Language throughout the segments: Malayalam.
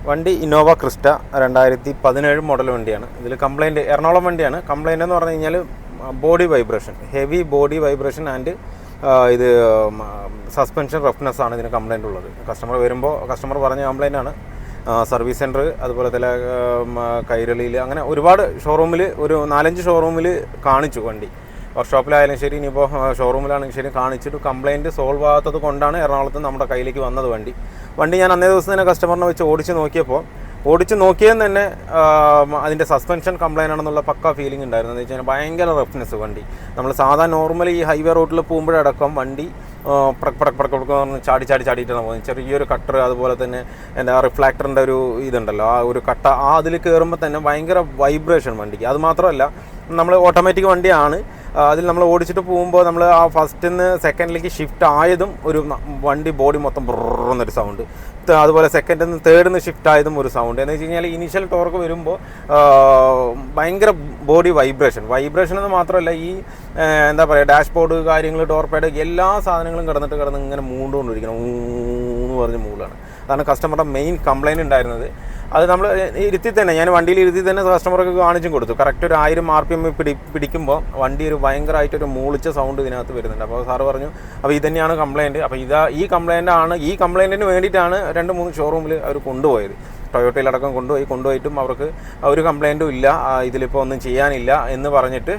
വണ്ടി ഇന്നോവ ക്രിസ്റ്റ 2017 മോഡൽ വണ്ടിയാണ്. ഇതിൽ കംപ്ലൈൻറ്റ് എറണാകുളം വണ്ടിയാണ്. കംപ്ലൈൻ്റ് എന്ന് പറഞ്ഞു കഴിഞ്ഞാൽ body vibration, heavy body vibration and ഇത് സസ്പെൻഷൻ റഫ്നെസ് ആണ് ഇതിന് കംപ്ലൈൻ്റ് ഉള്ളത്. കസ്റ്റമർ വരുമ്പോൾ കസ്റ്റമർ പറഞ്ഞ കംപ്ലൈൻ്റ് ആണ്. സർവീസ് സെൻറ്റർ അതുപോലെ തന്നെ കൈരളിയിൽ അങ്ങനെ ഒരുപാട് ഷോറൂമിൽ ഒരു 4-5 ഷോറൂമിൽ കാണിച്ചു വണ്ടി. വർക്ക്ഷോപ്പിലായാലും ശരി, ഇനിയിപ്പോൾ ഷോറൂമിലാണെങ്കിൽ ശരി കാണിച്ചിട്ട് കംപ്ലയിൻറ്റ് സോൾവ് ആകാത്തത് കൊണ്ടാണ് എറണാകുളത്ത് നമ്മുടെ കയ്യിലേക്ക് വന്നത് വണ്ടി ഞാൻ അന്നേ ദിവസം തന്നെ കസ്റ്റമറിനെ വെച്ച് ഓടിച്ച് നോക്കിയതെന്ന് തന്നെ അതിൻ്റെ സസ്പെൻഷൻ കംപ്ലൈൻ്റ് ആണെന്നുള്ള പക്ക ഫീലിംഗ് ഉണ്ടായിരുന്നു. എന്ന് വെച്ച് കഴിഞ്ഞാൽ ഭയങ്കര റഫ്നെസ് വണ്ടി. നമ്മൾ സാധാരണ നോർമലി ഈ ഹൈവേ റോഡിൽ പോകുമ്പോഴടക്കം വണ്ടി പ്രക് ചാടിയിട്ടാണ് പോകുന്നത്. ചെറിയൊരു കട്ടർ, അതുപോലെ തന്നെ എന്താ റിഫ്ലാക്ടറിൻ്റെ ഒരു ഇതുണ്ടല്ലോ, ആ ഒരു കട്ട, അതിൽ കയറുമ്പോൾ തന്നെ ഭയങ്കര വൈബ്രേഷൻ വണ്ടിക്ക്. അത് മാത്രമല്ല, നമ്മൾ ഓട്ടോമാറ്റിക് വണ്ടിയാണ്. അതിൽ നമ്മൾ ഓടിച്ചിട്ട് പോകുമ്പോൾ നമ്മൾ ആ ഫസ്റ്റിൽ നിന്ന് സെക്കൻഡിലേക്ക് ഷിഫ്റ്റ് ആയതും ഒരു വണ്ടി ബോഡി മൊത്തം ബ്രന്നൊരു സൗണ്ട്, അതുപോലെ സെക്കൻഡിൽ നിന്ന് തേർഡിൽ നിന്ന് ഷിഫ്റ്റ് ആയതും ഒരു സൗണ്ട്. എന്ന് വെച്ച് കഴിഞ്ഞാൽ ഇനീഷ്യൽ ടോർക്ക് വരുമ്പോൾ ഭയങ്കര ബോഡി വൈബ്രേഷൻ എന്ന് മാത്രമല്ല, ഈ എന്താ പറയുക, ഡാഷ്ബോർഡ് കാര്യങ്ങൾ, ഡോർ പാഡ്, എല്ലാ സാധനങ്ങളും കിടന്ന് ഇങ്ങനെ മൂണ്ടുകൊണ്ടിരിക്കണം, ഊന്ന് പറഞ്ഞ് മൂളാണ്. അതാണ് കസ്റ്റമറുടെ മെയിൻ കംപ്ലയിൻറ്റ് ഉണ്ടായിരുന്നത്. അത് നമ്മൾ ഞാൻ വണ്ടിയിൽ ഇരുത്തി തന്നെ കസ്റ്റമർക്ക് കാണിച്ചും കൊടുത്തു. കറക്റ്റ് ഒരു 1000 RPM പിടിക്കുമ്പോൾ വണ്ടി ഒരു ഭയങ്കരമായിട്ടൊരു മൂളിച്ച സൗണ്ട് ഇതിനകത്ത് വരുന്നുണ്ട്. അപ്പോൾ സാറ് പറഞ്ഞു, അപ്പോൾ ഇതന്നെയാണ് കംപ്ലയിൻറ്റ്. അപ്പോൾ ഈ കംപ്ലയിൻറ്റിന് വേണ്ടിയിട്ടാണ് 2-3 ഷോറൂമിൽ അവർ കൊണ്ടുപോയത്. ടൊയോട്ടയിലടക്കം കൊണ്ടുപോയിട്ടും അവർക്ക് ഒരു കംപ്ലയിൻറ്റും ഇല്ല, ഇതിലിപ്പോൾ ഒന്നും ചെയ്യാനില്ല എന്ന് പറഞ്ഞിട്ട്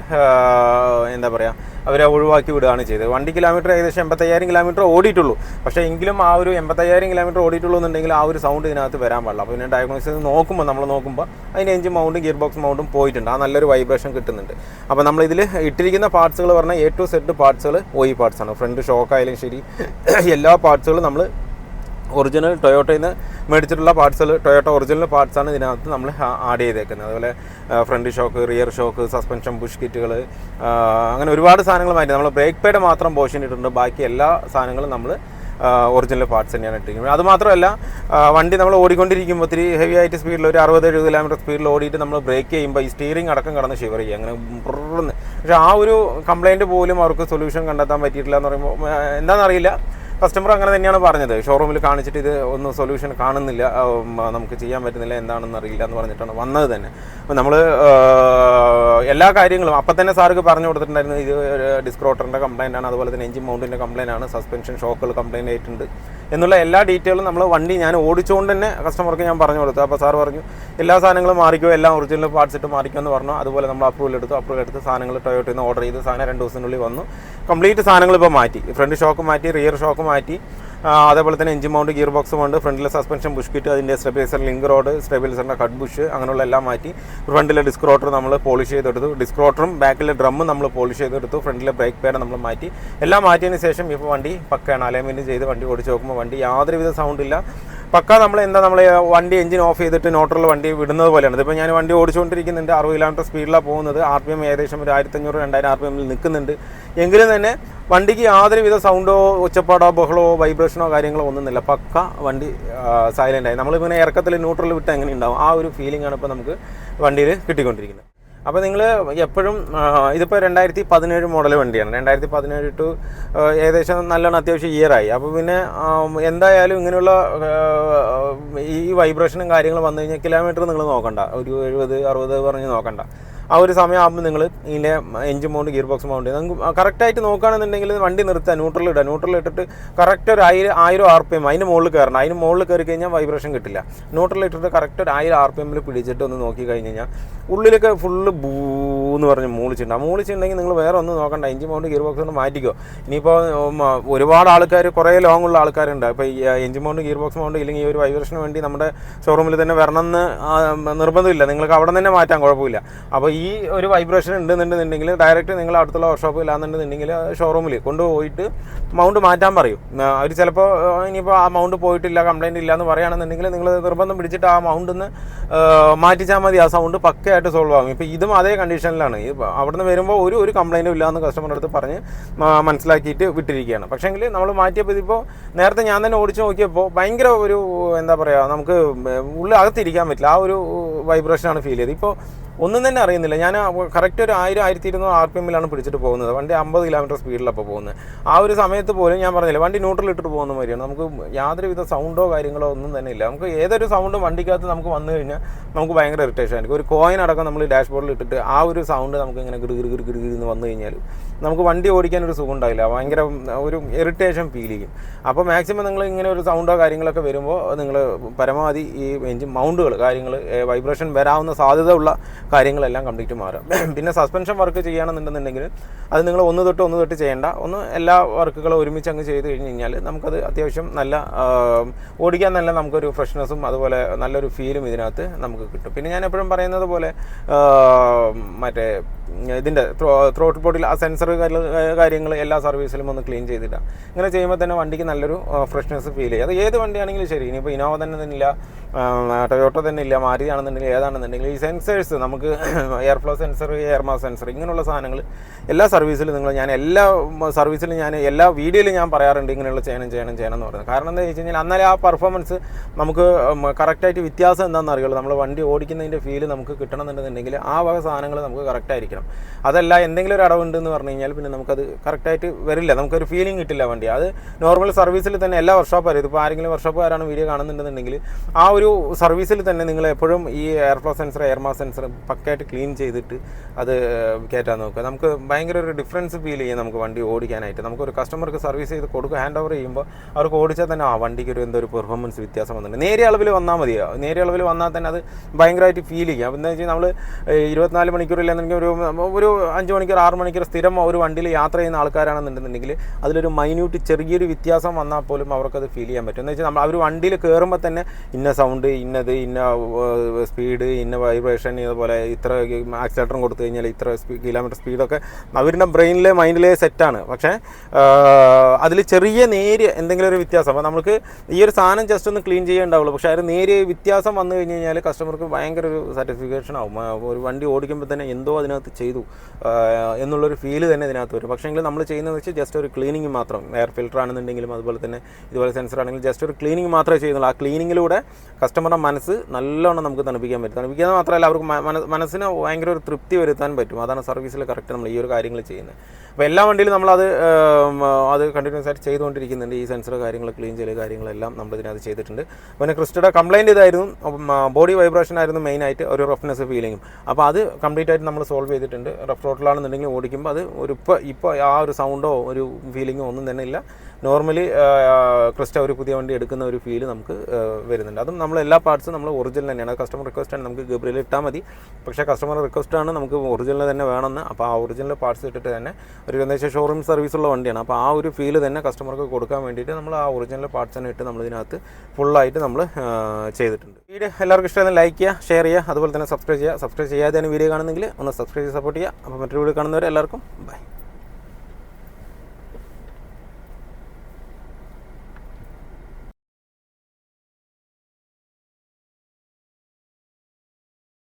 എന്താ പറയുക, അവരെ ഒഴിവാക്കി വിടുകയാണ് ചെയ്തത്. വണ്ടി കിലോമീറ്റർ ഏകദേശം 85,000 കിലോമീറ്റർ ഓടിയിട്ടുള്ളൂ. പക്ഷേ എങ്കിലും ആ ഒരു 85,000 കിലോമീറ്റർ ഓടിയിട്ടുള്ളൂ എന്നുണ്ടെങ്കിൽ ആ ഒരു സൗണ്ട് ഇതിനകത്ത് വരാൻ പാടില്ല. അപ്പോൾ പിന്നെ ഡയഗ്നോസിസ് നമ്മൾ നോക്കുമ്പോൾ അതിൻ്റെ എഞ്ചിൻ മൗണ്ടും ഗിയർ ബോക്സ് മൗണ്ടും പോയിട്ടുണ്ട്. ആ നല്ലൊരു വൈബ്രേഷൻ കിട്ടുന്നുണ്ട്. അപ്പോൾ നമ്മളിതിൽ ഇട്ടിരിക്കുന്ന പാർട്സുകൾ പറഞ്ഞാൽ A to Z പാർട്സുകൾ OE പാർട്സാണ്. ഫ്രണ്ട് ഷോക്കായാലും ശരി, എല്ലാ പാർട്സുകളും നമ്മൾ ഒറിജിനൽ ടൊയോട്ടയിൽ നിന്ന് മേടിച്ചിട്ടുള്ള പാർട്സുകൾ, ടൊയോട്ട ഒറിജിനൽ പാർട്സാണ് ഇതിനകത്ത് നമ്മൾ ആഡ് ചെയ്തേക്കുന്നത്. അതുപോലെ front shock, rear shock, suspension bush കിറ്റുകൾ, അങ്ങനെ ഒരുപാട് സാധനങ്ങൾ മാറ്റി. നമ്മൾ ബ്രേക്ക് പാഡ് മാത്രം പോർഷൻ ഇട്ടിട്ടുണ്ട്. ബാക്കി എല്ലാ സാധനങ്ങളും നമ്മൾ ഒറിജിനൽ പാർട്സ് തന്നെയാണ് ഇട്ടിരിക്കുന്നത്. അതുമാത്രമല്ല, വണ്ടി നമ്മൾ ഓടിക്കൊണ്ടിരിക്കുമ്പോൾ ഒത്തിരി ഹെവി ആയിട്ട് സ്പീഡിൽ ഒരു 60-70 കിലോമീറ്റർ സ്പീഡിൽ ഓടിയിട്ട് നമ്മൾ ബ്രേക്ക് ചെയ്യുമ്പോൾ ഈ സ്റ്റീറിംഗ് അടക്കം കിടന്ന് ഷിവർ ചെയ്യുക, അങ്ങനെ പുറന്ന്. പക്ഷേ ആ ഒരു കംപ്ലയിൻറ്റ് പോലും അവർക്ക് സൊല്യൂഷൻ കണ്ടെത്താൻ പറ്റിയിട്ടില്ല എന്ന് പറയുമ്പോൾ എന്താണെന്നറിയില്ല. കസ്റ്റമർ അങ്ങനെ തന്നെയാണ് പറഞ്ഞത്. ഷോറൂമിൽ കാണിച്ചിട്ട് ഇത് ഒന്നും സൊല്യൂഷൻ കാണുന്നില്ല, നമുക്ക് ചെയ്യാൻ പറ്റുന്നില്ല, എന്താണെന്ന് അറിയില്ല എന്ന് പറഞ്ഞിട്ടാണ് വന്നത് തന്നെ. അപ്പോൾ നമ്മൾ എല്ലാ കാര്യങ്ങളും അപ്പം തന്നെ സാർക്ക് പറഞ്ഞു കൊടുത്തിട്ടുണ്ടായിരുന്നു. ഇത് ഡിസ്ക് റോട്ടറിൻ്റെ കംപ്ലയിൻ്റ് ആണ്, അതുപോലെ തന്നെ എഞ്ചിൻ മൗണ്ടിൻ്റെ കംപ്ലയിൻ്റ് ആണ്, സസ്പെൻഷൻ ഷോക്കുകൾ കംപ്ലയിൻ്റ് ആയിട്ടുണ്ട് എന്നുള്ള എല്ലാ ഡീറ്റെയിലും നമ്മൾ വണ്ടി ഞാൻ ഓടിച്ചുകൊണ്ട് തന്നെ കസ്റ്റമർക്ക് ഞാൻ പറഞ്ഞു കൊടുത്തു. അപ്പോൾ സാർ പറഞ്ഞു, എല്ലാ സാധനങ്ങളും മാറിക്കോ, എല്ലാം ഒറിജിനൽ പാർട്സ് ഇട്ട് മാറിക്കോ എന്ന് പറഞ്ഞു. അതുപോലെ നമ്മൾ അപ്രൂവൽ എടുത്ത് സാധനങ്ങൾ ടൊയോട്ടയിൽ നിന്ന് ഓർഡർ ചെയ്ത് സാധനം 2 ദിവസത്തിനുള്ളിൽ വന്നു. കംപ്ലീറ്റ് സാധനങ്ങൾ ഇപ്പോൾ മാറ്റി, ഫ്രണ്ട് ഷോക്ക് മാറ്റി, റിയർ ഷോക്ക് മാറ്റി, അതേപോലെ തന്നെ engine mount, gear box mount, ഫ്രണ്ടിലെ സസ്പെൻഷൻ ബുഷ് കിറ്റ്, അതിൻ്റെ സ്റ്റെബിലൈസർ ലിങ്ക് റോഡ്, സ്റ്റെബിലൈസറിൻ്റെ കട്ട് ബുഷ്, അങ്ങനെയുള്ള എല്ലാം മാറ്റി. ഫ്രണ്ടിലെ ഡിസ്ക് റോട്ടർ നമ്മൾ പോളിഷ് ചെയ്തെടുത്തു, ഡിസ്ക് റോട്ടറും ബാക്കിലെ ഡ്രമ്മും നമ്മൾ പോളിഷ് ചെയ്തെടുത്തു, ഫ്രണ്ടിലെ ബ്രേക്ക് പാഡ് നമ്മൾ മാറ്റി. എല്ലാം മാറ്റിയതിന് ശേഷം ഇപ്പോൾ വണ്ടി പക്കയാണ്. അലൈൻമെൻറ്റ് ചെയ്ത് വണ്ടി ഓടിച്ച് നോക്കുമ്പോൾ വണ്ടി യാതൊരുവിധ സൗണ്ടില്ല, പക്ക. നമ്മൾ വണ്ടി എഞ്ചിൻ ഓഫ് ചെയ്തിട്ട് ന്യൂട്രൽ വണ്ടി വിടുന്നത് പോലെയാണ്. ഇതിപ്പോൾ ഞാൻ വണ്ടി ഓടിച്ചുകൊണ്ടിരിക്കുന്നുണ്ട്, 60 കിലോമീറ്റർ സ്പീഡിലാണ് പോകുന്നത്. RPM ഏകദേശം ഒരു 1500-2000 RPM നിൽക്കുന്നുണ്ട്. എങ്കിലും തന്നെ വണ്ടിക്ക് യാതൊരുവിധ സൗണ്ടോ ഒച്ചപ്പാടോ ബഹളോ വൈബ്രേഷനോ കാര്യങ്ങളോ ഒന്നുമില്ല. പക്ക വണ്ടി സൈലൻ്റായി. നമ്മളിങ്ങനെ ഇറക്കത്തിൽ ന്യൂട്രൽ വിട്ട് എങ്ങനെ ഉണ്ടാവും, ആ ഒരു ഫീലിംഗ് ആണ് ഇപ്പോൾ നമുക്ക് വണ്ടിയിൽ കിട്ടിക്കൊണ്ടിരിക്കുന്നത്. അപ്പോൾ നിങ്ങൾ എപ്പോഴും ഇതിപ്പോൾ 2017 മോഡൽ വണ്ടിയാണ്. 2017 ടു ഏകദേശം നല്ലോണം അത്യാവശ്യം ഇയറായി. അപ്പോൾ പിന്നെ എന്തായാലും ഇങ്ങനെയുള്ള ഈ വൈബ്രേഷനും കാര്യങ്ങളും വന്നു കഴിഞ്ഞാൽ കിലോമീറ്റർ നിങ്ങൾ നോക്കണ്ട, ഒരു 70-60 പറഞ്ഞ് നോക്കണ്ട. ആ ഒരു സമയമാകുമ്പോൾ നിങ്ങൾ ഇതിൻ്റെ engine mount, gear box mount നിങ്ങൾക്ക് കറക്റ്റായിട്ട് നോക്കുകയാണെന്നുണ്ടെങ്കിൽ വണ്ടി നിർത്തുക, ന്യൂട്രൽ ഇട്ടിട്ട് കറക്റ്റ് ഒരു 1000 RPM അതിന് മുകളിൽ കയറണം. അതിന് മുകളിൽ കയറി കഴിഞ്ഞാൽ വൈബ്രേഷൻ കിട്ടില്ല. ന്യൂട്രൽ ഇട്ടിട്ട് കറക്റ്റ് ഒരു 1000 RPM പിടിച്ചിട്ട് ഒന്ന് നോക്കി കഴിഞ്ഞ് കഴിഞ്ഞാൽ ഉള്ളിലൊക്കെ ഫുള്ള് ബൂന്ന് പറഞ്ഞ് മൂളിച്ചിട്ടുണ്ടെങ്കിൽ നിങ്ങൾ വേറെ ഒന്നും നോക്കണ്ട, എഞ്ചിൻ മൗണ്ട്, ഗിയർ ബോക്സ് കൊണ്ട് മാറ്റിക്കോ. ഇനിയിപ്പോൾ ഒരുപാട് ആൾക്കാർ, കുറേ ലോങ്ങുള്ള ആൾക്കാരുണ്ട്. അപ്പോൾ ഈ engine mount, gear box mount ഇല്ലെങ്കിൽ ഈ ഒരു വൈബ്രേഷന് വേണ്ടി നമ്മുടെ ഷോറൂമിൽ തന്നെ വരണമെന്ന് നിർബന്ധമില്ല, നിങ്ങൾക്ക് അവിടെ തന്നെ മാറ്റാൻ കുഴപ്പമില്ല. അപ്പോൾ ഈ ഒരു വൈബ്രേഷൻ ഉണ്ടെന്നുണ്ടെന്നുണ്ടെങ്കിൽ ഡയറക്റ്റ് നിങ്ങൾ അടുത്തുള്ള വർക്ക്ഷോപ്പ് ഇല്ലാന്നുണ്ടെന്നുണ്ടെങ്കിൽ ഷോറൂമിൽ കൊണ്ടുപോയിട്ട് മൗണ്ട് മാറ്റാൻ പറയും. അവർ ചിലപ്പോൾ ഇനിയിപ്പോൾ ആ മൗണ്ട് പോയിട്ടില്ല, കംപ്ലയിൻ്റ് ഇല്ല എന്ന് പറയുകയാണെന്നുണ്ടെങ്കിൽ നിങ്ങൾ നിർബന്ധം പിടിച്ചിട്ട് ആ മൗണ്ടിൽ നിന്ന് മാറ്റിച്ചാൽ മതി. ആ സൗണ്ട് പക്കയായിട്ട് സോൾവ് ആകും. ഇപ്പോൾ ഇതും അതേ കണ്ടീഷനിലാണ്. അവിടെ നിന്ന് വരുമ്പോൾ ഒരു കംപ്ലയിൻറ്റും ഇല്ലയെന്ന് കസ്റ്റമറുടെ അടുത്ത് പറഞ്ഞ് മനസ്സിലാക്കിയിട്ട് വിട്ടിരിക്കുകയാണ്. പക്ഷേങ്കിൽ നമ്മൾ മാറ്റിയപ്പോൾ ഇതിപ്പോൾ നേരത്തെ ഞാൻ തന്നെ ഓടിച്ച് നോക്കിയപ്പോൾ ഭയങ്കര ഒരു എന്താ പറയുക, നമുക്ക് ഉള്ളിൽ അകത്തിരിക്കാൻ പറ്റില്ല, ആ ഒരു വൈബ്രേഷനാണ് ഫീൽ ചെയ്തത്. ഇപ്പോൾ ഒന്നും തന്നെ അറിയുന്നില്ല. ഞാൻ കറക്റ്റ് ഒരു 1000-1200 RPM-ലാണ് പിടിച്ചിട്ട് പോകുന്നത്. വണ്ടി 50 കിലോമീറ്റർ സ്പീഡിലപ്പോൾ പോകുന്നത്. ആ ഒരു സമയത്ത് പോലും ഞാൻ പറഞ്ഞില്ല, വണ്ടി ന്യൂട്രൽ ഇട്ടിട്ട് പോകുന്ന മാതിരിയാണ്. നമുക്ക് യാതൊരുവിധ സൗണ്ടോ കാര്യങ്ങളോ ഒന്നും തന്നെ ഇല്ല. നമുക്ക് ഏതൊരു സൗണ്ടും വണ്ടിക്കകത്ത് നമുക്ക് വന്നു കഴിഞ്ഞാൽ നമുക്ക് ഭയങ്കര ഇറിറ്റേഷൻ ആയിരിക്കും. ഒരു കോയിൻ അടക്കം നമ്മൾ ഡാഷ്ബോർഡിൽ ഇട്ടിട്ട് ആ ഒരു സൗണ്ട് നമുക്ക് ഇങ്ങനെ ഗിടുന്ന് വന്നു കഴിഞ്ഞാൽ നമുക്ക് വണ്ടി ഓടിക്കാൻ ഒരു സുഖം ഉണ്ടാവില്ല. ഭയങ്കര ഒരു ഇറിറ്റേഷൻ ഫീൽ ചെയ്യും. അപ്പോൾ മാക്സിമം നിങ്ങൾ ഇങ്ങനെ ഒരു സൗണ്ടോ കാര്യങ്ങളൊക്കെ വരുമ്പോൾ നിങ്ങൾ പരമാവധി ഈ എഞ്ചിൻ മൗണ്ടുകൾ കാര്യങ്ങൾ വൈബ്രേഷൻ വരാവുന്ന സാധ്യത ഉള്ള കാര്യങ്ങളെല്ലാം കംപ്ലീറ്റ് മാറും. പിന്നെ സസ്പെൻഷൻ വർക്ക് ചെയ്യുകയാണെന്നുണ്ടെന്നുണ്ടെങ്കിൽ അത് നിങ്ങൾ ഒന്ന് തൊട്ട് ചെയ്യേണ്ട, എല്ലാ വർക്കുകളും ഒരുമിച്ച് അങ്ങ് ചെയ്ത് കഴിഞ്ഞ് കഴിഞ്ഞാൽ നമുക്കത് അത്യാവശ്യം നല്ല ഓടിക്കാൻ നല്ല നമുക്കൊരു ഫ്രഷ്നെസ്സും അതുപോലെ നല്ലൊരു ഫീലും ഇതിനകത്ത് നമുക്ക് കിട്ടും. പിന്നെ ഞാൻ എപ്പോഴും പറയുന്നത് പോലെ മറ്റേ ഇതിൻ്റെ ത്രോട്ടിൽ ബോഡിയിൽ ആ സെൻസർ കാര്യങ്ങൾ എല്ലാ സർവീസിലും ഒന്ന് ക്ലീൻ ചെയ്തിട്ടാണ്. ഇങ്ങനെ ചെയ്യുമ്പോൾ തന്നെ വണ്ടിക്ക് നല്ലൊരു ഫ്രഷ്നെസ് ഫീൽ ചെയ്യും. അത് ഏത് വണ്ടിയാണെങ്കിലും ശരി, ഇനിയിപ്പോൾ ഇനോവ തന്നെ ഇല്ല, ടൊയോട്ടോ തന്നെ ഇല്ല, മാരുതി ആണെന്നുണ്ടെങ്കിൽ ഏതാണെന്നുണ്ടെങ്കിൽ ഈ സെൻസേഴ്സ് നമുക്ക് air flow sensor, air mass sensor ഇങ്ങനെയുള്ള സാധനങ്ങൾ എല്ലാ സർവീസിലും ഞാൻ എല്ലാ വീഡിയോയിലും ഞാൻ പറയാറുണ്ട് ഇങ്ങനെയുള്ള ചെയ്യണം എന്ന് പറയുന്നത്. കാരണം എന്താ വെച്ച് കഴിഞ്ഞാൽ എന്നാലേ ആ പെർഫോമൻസ് നമുക്ക് കറക്റ്റായിട്ട് വ്യത്യാസം എന്താണെന്ന് അറിയുള്ളൂ. നമ്മൾ വണ്ടി ഓടിക്കുന്നതിൻ്റെ ഫീല് നമുക്ക് കിട്ടണമെന്നുണ്ടെന്നുണ്ടെങ്കിൽ ആ വക സാധനങ്ങൾ നമുക്ക് കറക്റ്റായിരിക്കണം. അതല്ല എന്തെങ്കിലും ഒരു അടവുണ്ടെന്ന് പറഞ്ഞു കഴിഞ്ഞാൽ പിന്നെ നമുക്കത് കറക്റ്റായിട്ട് വരില്ല, നമുക്കൊരു ഫീലിംഗ് കിട്ടില്ല വണ്ടി. അത് നോർമൽ സർവീസിൽ തന്നെ എല്ലാ വർക്ക്ഷോപ്പുകാരും, ഇതിപ്പോൾ ആരെങ്കിലും വർക്ക്ഷോപ്പുകാരാണ് വീഡിയോ കാണുന്നുണ്ടെന്നുണ്ടെങ്കിൽ ആ ഒരു സർവീസിൽ തന്നെ നിങ്ങൾ എപ്പോഴും ഈ air flow sensor, air mass sensor പക്കയായിട്ട് ക്ലീൻ ചെയ്തിട്ട് അത് കയറ്റാൻ നോക്കുക. നമുക്ക് ഭയങ്കര ഒരു ഡിഫറൻസ് ഫീൽ ചെയ്യും നമുക്ക് വണ്ടി ഓടിക്കാനായിട്ട്. നമുക്കൊരു കസ്റ്റമർക്ക് സർവീസ് ചെയ്ത് കൊടുക്കുക, ഹാൻഡ് ഓവർ ചെയ്യുമ്പോൾ അവർക്ക് ഓടിച്ചാൽ തന്നെ വണ്ടിക്ക് ഒരു പെർഫോമൻസ് വ്യത്യാസം വന്നിട്ടുണ്ട്. നേരിയ അളവിൽ വന്നാൽ മതിയോ, നേരിയ അളവിൽ വന്നാൽ തന്നെ അത് ഭയങ്കരമായിട്ട് ഫീൽ ചെയ്യും. അപ്പോൾ എന്താ വെച്ചാൽ നമ്മൾ 24 മണിക്കൂറില്ലെന്നുണ്ടെങ്കിൽ ഒരു 5 മണിക്കൂർ 6 മണിക്കൂർ സ്ഥിരം ഒരു വണ്ടിയിൽ യാത്ര ചെയ്യുന്ന ആൾക്കാരാണെന്നുണ്ടെന്നുണ്ടെങ്കിൽ അതിലൊരു മൈന്യൂട്ട് ചെറിയൊരു വ്യത്യാസം വന്നാൽ പോലും അവർക്കത് ഫീൽ ചെയ്യാൻ പറ്റും. എന്ന് വെച്ചാൽ അവർ വണ്ടിയിൽ കയറുമ്പോൾ തന്നെ ഇന്ന സൗണ്ട്, ഇന്ന സ്പീഡ്, ഇന്ന വൈബ്രേഷൻ, ഇതുപോലെ ഇത്ര ആക്സിലേറ്ററും കൊടുത്തു കഴിഞ്ഞാൽ ഇത്ര കിലോമീറ്റർ സ്പീഡൊക്കെ അവരുടെ ബ്രെയിനിലെ മൈൻഡിലെ സെറ്റാണ്. പക്ഷേ അതിൽ ചെറിയ നേരിയ എന്തെങ്കിലും ഒരു വ്യത്യാസം, അപ്പോൾ നമുക്ക് ഈ ഒരു സാധനം ജസ്റ്റ് ഒന്ന് ക്ലീൻ ചെയ്യേണ്ടാവുള്ളൂ. പക്ഷേ അതിൽ നേരിയ വ്യത്യാസം വന്നു കഴിഞ്ഞ് കഴിഞ്ഞാൽ കസ്റ്റമർക്ക് ഭയങ്കര ഒരു സാറ്റിസ്ഫിക്കേഷൻ ആവും. ഒരു വണ്ടി ഓടിക്കുമ്പോൾ തന്നെ എന്തോ അതിനകത്ത് ചെയ്തു എന്നുള്ളൊരു ഫീല് തന്നെ ഇതിനകത്ത് വരും. പക്ഷേ എങ്കിൽ നമ്മൾ ചെയ്യുന്നത് വെച്ച് ജസ്റ്റ് ഒരു ക്ലീനിങ് മാത്രം, എയർ ഫിൽറ്റർ ആണെന്നുണ്ടെങ്കിലും അതുപോലെ തന്നെ ഇതുപോലെ സെൻസർ ആണെങ്കിലും ജസ്റ്റ് ഒരു ക്ലീനിങ് മാത്രമേ ചെയ്യുന്നുള്ളൂ. ആ ക്ലീനിങ്ങിലൂടെ കസ്റ്റമറുടെ മനസ്സ് നല്ലോണം നമുക്ക് തണുപ്പിക്കാൻ പറ്റും. തണുപ്പിക്കുന്നത് മാത്രമല്ല അവർക്ക് മനസ്സിന് ഭയങ്കര ഒരു തൃപ്തി വരുത്താൻ പറ്റും. അതാണ് സർവീസിൽ കറക്റ്റ് നമ്മൾ ഈ ഒരു കാര്യങ്ങൾ ചെയ്യുന്നത്. അപ്പോൾ എല്ലാ വണ്ടിയിലും നമ്മളത് കണ്ടിന്യൂസ് ആയിട്ട് ചെയ്തുകൊണ്ടിരിക്കുന്നുണ്ട്. ഈ സെൻസർ കാര്യങ്ങൾ ക്ലീൻ ചെയ്യൽ കാര്യങ്ങളെല്ലാം നമ്മൾ ഇതിനകത്ത് ചെയ്തിട്ടുണ്ട്. പിന്നെ ക്രിസ്റ്റയുടെ കംപ്ലയിൻറ്റ് ഇതായിരുന്നു, ബോഡി വൈബ്രേഷൻ ആയിരുന്നു മെയിനായിട്ട്, ഒരു റഫ്നെസ് ഫീലിങ്ങും. അപ്പോൾ അത് കംപ്ലീറ്റ് ആയിട്ട് നമ്മൾ സോൾവ് ചെയ്തിട്ടുണ്ട്. റഫ് റോട്ടിലാണെന്നുണ്ടെങ്കിൽ ഓടിക്കുമ്പോൾ അത് ഇപ്പോൾ ആ ഒരു സൗണ്ടോ ഒരു ഫീലിങ്ങോ ഒന്നും തന്നെ ഇല്ല. നോർമലി ക്രിസ്റ്റ ഒരു പുതിയ വണ്ടി എടുക്കുന്ന ഒരു ഫീല് നമുക്ക് വരുന്നുണ്ട്. അതും നമ്മൾ എല്ലാ പാർട്സും നമ്മൾ ഒറിജിനൽ തന്നെയാണ്. കസ്റ്റമർ റിക്വസ്റ്റാണ്, നമുക്ക് ഗബ്രിയിൽ ഇട്ടാൽ മതി. പക്ഷേ കസ്റ്റമർ റിക്വസ്റ്റാണ് നമുക്ക് ഒറിജിനൽ തന്നെ വേണമെന്ന്. അപ്പോൾ ആ ഒറിജിനൽ പാർട്സ് ഇട്ടിട്ട് തന്നെ ഒരു ഏകദേശം ഷോറൂം സർവീസുള്ള വണ്ടിയാണ്. അപ്പോൾ ആ ഒരു ഫീല് തന്നെ കസ്റ്റമർക്ക് കൊടുക്കാൻ വേണ്ടിയിട്ട് നമ്മൾ ആ ഒറിജിനൽ പാർട്സ് തന്നെ ഇട്ട് നമ്മളിതിനകത്ത് ഫുള്ളായിട്ട് നമ്മൾ ചെയ്തിട്ടുണ്ട്. വീഡിയോ എല്ലാവർക്കും ഇഷ്ടമായി ലൈക്ക് ചെയ്യുക, ഷെയർ ചെയ്യുക, അതുപോലെ തന്നെ സബ്സ്ക്രൈബ് ചെയ്യാതെ വീഡിയോ കാണുന്നെങ്കിൽ ഒന്ന് സബ്സ്ക്രൈബ് ചെയ്ത് സപ്പോർട്ട് ചെയ്യുക. അപ്പോൾ മറ്റൊരു വീഡിയോ കാണുന്നവരെ എല്ലാവർക്കും ബൈ.